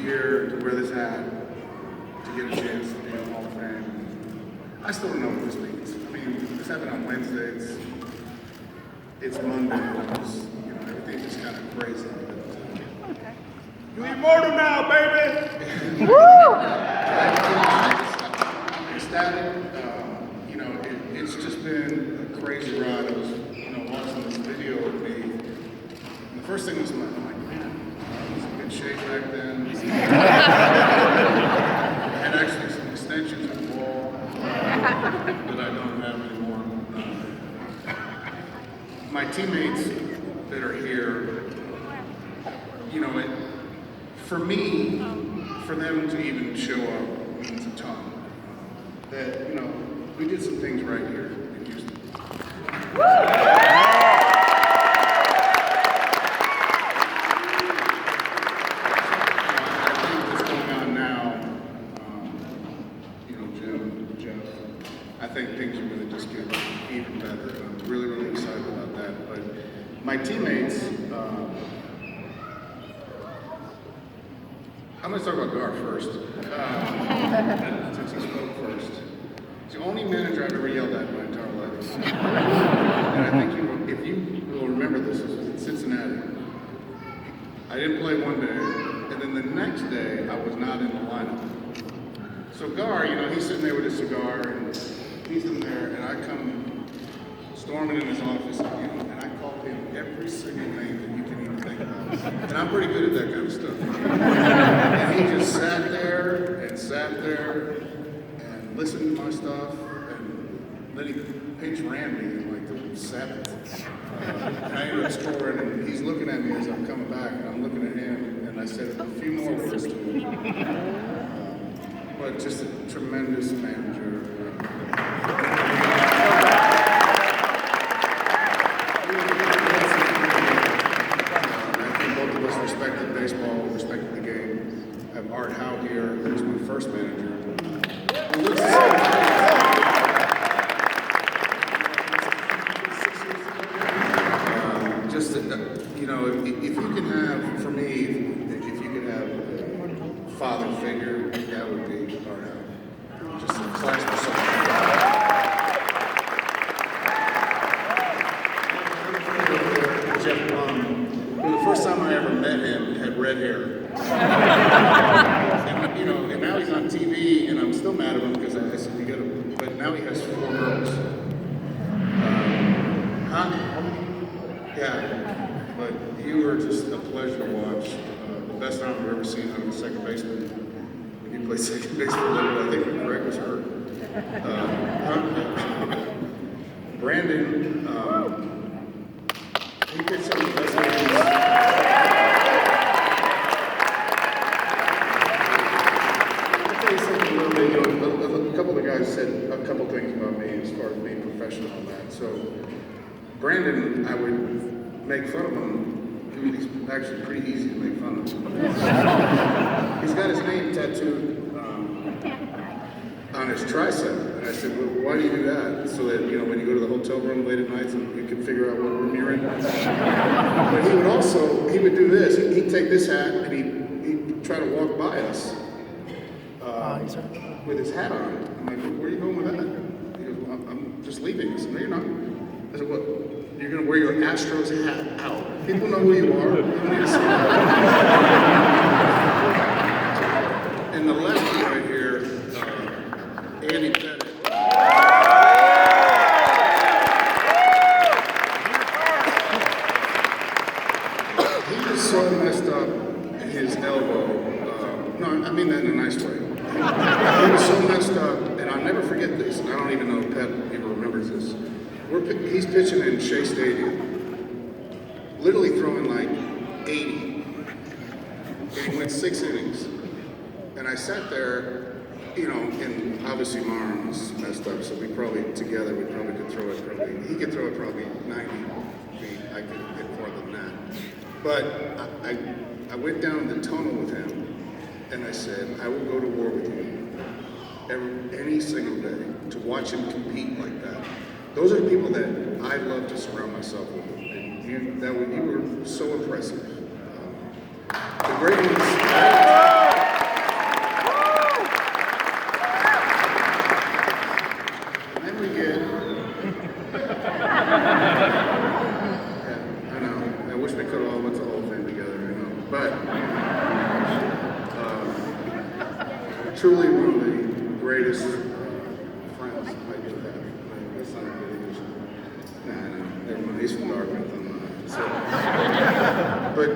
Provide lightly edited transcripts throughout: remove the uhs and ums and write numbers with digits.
here, to wear this hat, to get a chance to be in the Hall of Fame. I still don't know what this means. I mean, this happened on Wednesday. It's Monday. Everything's just kind of crazy. You immortal now, baby! Woo! Ecstatic. It's just been a crazy ride. I was, watching this video of me. And the first thing was, I'm like, man, I was in good shape back then. I had actually some extensions in the wall that I don't have anymore. My teammates that are here, for me, for them to even show up means a ton. That, we did some things right here in Houston. I think what's going on now, Jim, Jeff, I think things are going to just get even better. I'm really, really excited about that. But my teammates, I'm going to talk about Gar first, since he spoke first. He's the only manager I've ever yelled at in my entire life. And I think if you will remember this, this was in Cincinnati. I didn't play one day, and then the next day, I was not in the lineup. So Gar, he's sitting there with his cigar, and he's in there, and I come storming in his office, and I call him every single name that you can even think about. And I'm pretty good at that kind of stuff. And he just sat there and listened to my stuff, and then he pinch ran me in like the 7th. And I ended up scoring, and he's looking at me as I'm coming back, and I'm looking at him, and I said a few more words to him. But just a tremendous manager. Respected baseball, respected the game. I have Art Howe here, who's my first manager. If you can have, for me, if you could have a father figure, that would be Art Howe. Just a class person. Jeff Plum. The first time I ever met him, he had red hair. And now he's on TV, and I'm still mad at him because I said, but now he has 4 girls. Yeah, but you were just a pleasure to watch. The best arm I've ever seen out of a second baseman. When you played second base for a little bit, I think Greg was hurt. Brandon, he pitched some of the best games. I'll tell you something a little bit. A couple of guys said a couple things about me as far as being professional on that. So, Brandon, I would make fun of him. He's actually pretty easy to make fun of. He's got his name tattooed on his tricep. And I said, well, why do you do that? So that, when you go to the hotel room late at night, so you can figure out what room you're in. But he would do this. He'd take this hat and he'd try to walk by us with his hat on. I'm like, where are you going with that? He goes, well, I'm just leaving. I said, no, you're not. I said, what? You're going to wear your Astros hat out. People know who you are. You don't need to say that. And the left right here, Andy Pettit. He was so messed up in his elbow. No, I mean that in a nice way. He was so messed up, and I'll never forget this, and I don't even know if Pet even remembers this. He's pitching in Shea Stadium, literally throwing like 80. And he went 6 innings. And I sat there, and obviously my arm was messed up, so we probably could throw it he could throw it probably 90 feet. I could hit more than that. But I went down the tunnel with him, and I said, I will go to war with you any single day to watch him compete like that. Those are the people that I love to surround myself with. And you were so impressive. The great news. truly one of the greatest friends I do have. That's not a good English. Nah, never mind. He's from Dartmouth. So, but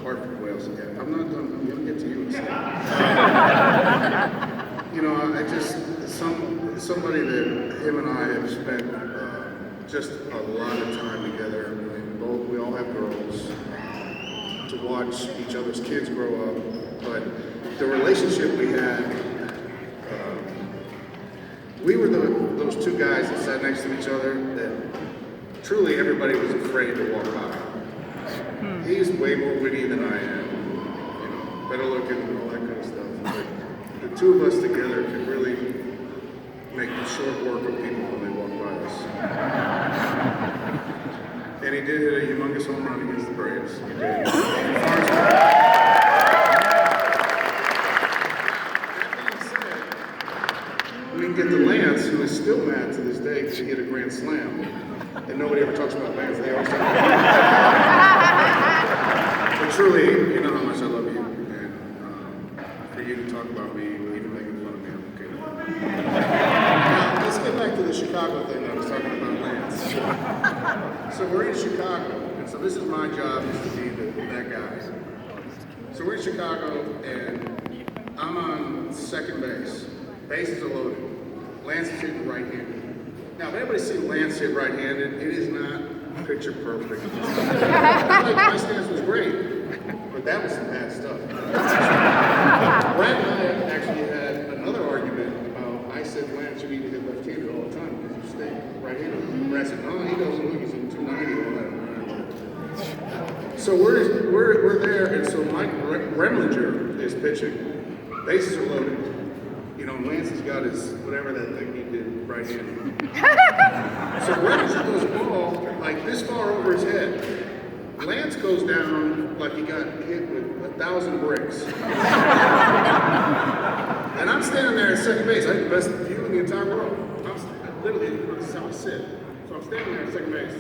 Hartford, Wales again. I'm not done. I'm going to get to you in a second. You know, I just somebody that him and I have spent just a lot of time together. I mean, we all have girls. To watch each other's kids grow up, but the relationship we had, we were those two guys that sat next to each other that truly everybody was afraid to walk by. He's way more witty than I am, you know, better looking and all that kind of stuff. But the two of us together could really make short work of people when they walk by us. And he did hit a humongous home run against the Braves. He did. That being said, we can get to Lance, who is still mad to this day because he hit a grand slam. And nobody ever talks about Lance. They always talk about But truly, you know how much I love you. And for you to talk about me, even making fun of me, I'm okay with that. Now, let's get back to the Chicago thing I was talking about Lance. So we're in Chicago, and so this is my job, is to be that guy. So we're in Chicago, and I'm on second base. Bases are loaded. Lance is hitting right-handed. Now, if anybody's seen Lance hit right-handed, it is not picture perfect. My stance was great, but that was some bad stuff. Brad and I actually had another argument about, I said Lance should need to hit left-handed all the time because you stay right-handed. Brad said, no, he doesn't look, he's in 290 all that. So we're there, and so Mike Remlinger is pitching. Bases are loaded. You know, Lance has got his, whatever that thing he did, right-handed. So Remlinger throws a ball like this far over his head. Lance goes down like he got hit with 1,000 bricks. And I'm standing there at second base. I have the best view in the entire world. I'm literally, this is how I sit. So I'm standing there at second base,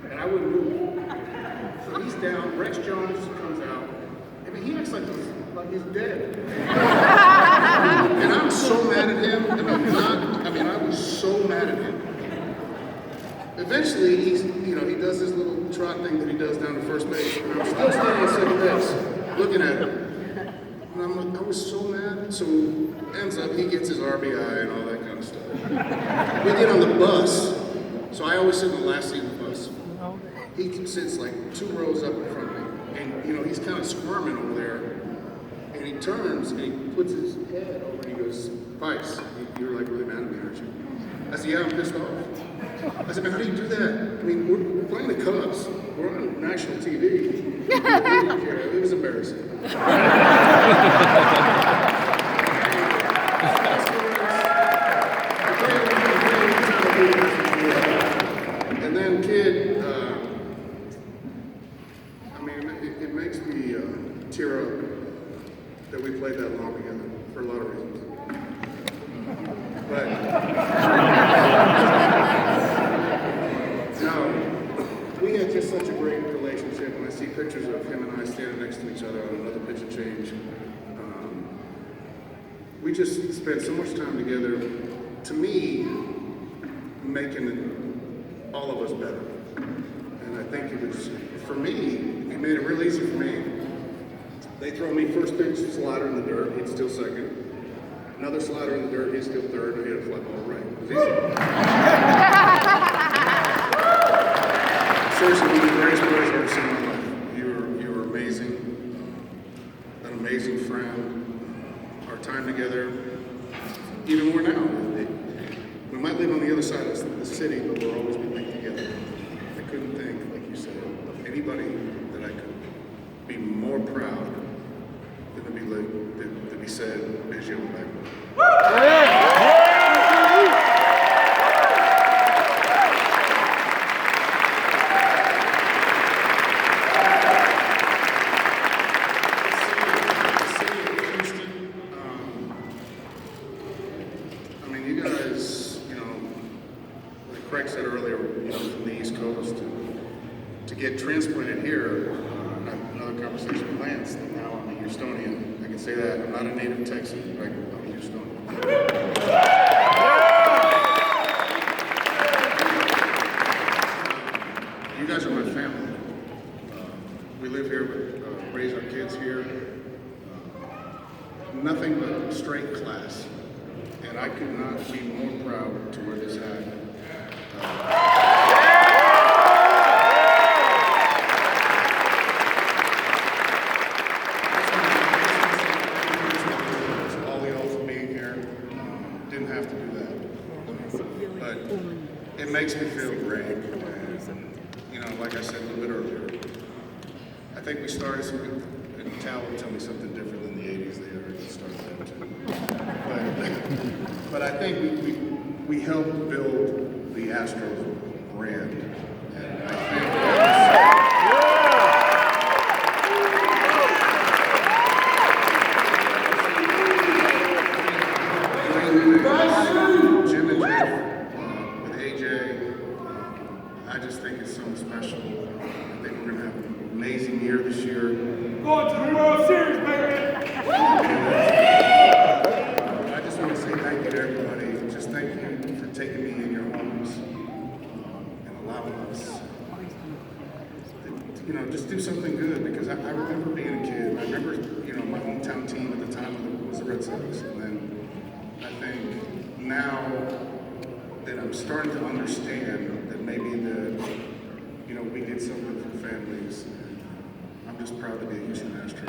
and I wouldn't move. So he's down, Rex Jones comes out. I mean, he acts like he's dead. And I'm so mad at him, and I was so mad at him. Eventually, he does this little trot thing that he does down to first base, and I'm still standing at second base, looking at him. And I'm like, I was so mad. So ends up, he gets his RBI and all that kind of stuff. We get on the bus, so I always sit in the last seat of the bus. He sits like 2 rows up in front of me, and he's kind of squirming over there. And he turns and he puts his head over and he goes, Vice, you're like really mad at me, aren't you? I said, yeah, I'm pissed off. I said, man, how do you do that? I mean, we're playing the Cubs. We're on national TV. We didn't care. It was embarrassing. And then kid, it makes me tear up that we played that long together for a lot of reasons. But we had just such a great relationship, and I see pictures of him and I standing next to each other on another pitch and change. We just spent so much time together, to me, making all of us better. And I think it was, for me, it made it real easy for me. They throw me first pitch slider in the dirt, he'd still second. Another slider in the dirt, he'd still third, and he had a fly ball right. It was easy. Seriously, one of the greatest boys I've ever seen in my life. You were amazing, an amazing friend. Our time together, even more now. We might live on the other side of the city, but we'll always be linked together. I couldn't think, like you said, of anybody that I could be more proud than to be said as you Bagwell. Craig said earlier, from the East Coast to get transplanted here, another conversation with Lance, that now I'm a Houstonian, I can say that. I'm not a native Texan, like I'm used to. You guys are my family. We live here, raise our kids here. Nothing but straight class. And I could not be more proud to wear this hat. All y'all for being here. Didn't have to do that. But it makes me feel great. And, you know, like I said a little bit earlier, I think we started some, and Tal will tell me something different than the 80s. They already started that too. But I think we helped build the Astros brand. And I think Jim and Jeff, with AJ, I just think it's something special. I think we're going to have an amazing year this year. Going to the World Series, baby. I just want to say thank you to everybody. Just thank you for taking me in your homes and allowing us to, you know, just do something good. Because I remember being a kid. I remember, you know, my hometown team at the time was the Red Sox. And then I think now that I'm starting to understand that maybe you know, we did something for families. I'm just proud to be a Houston Astro.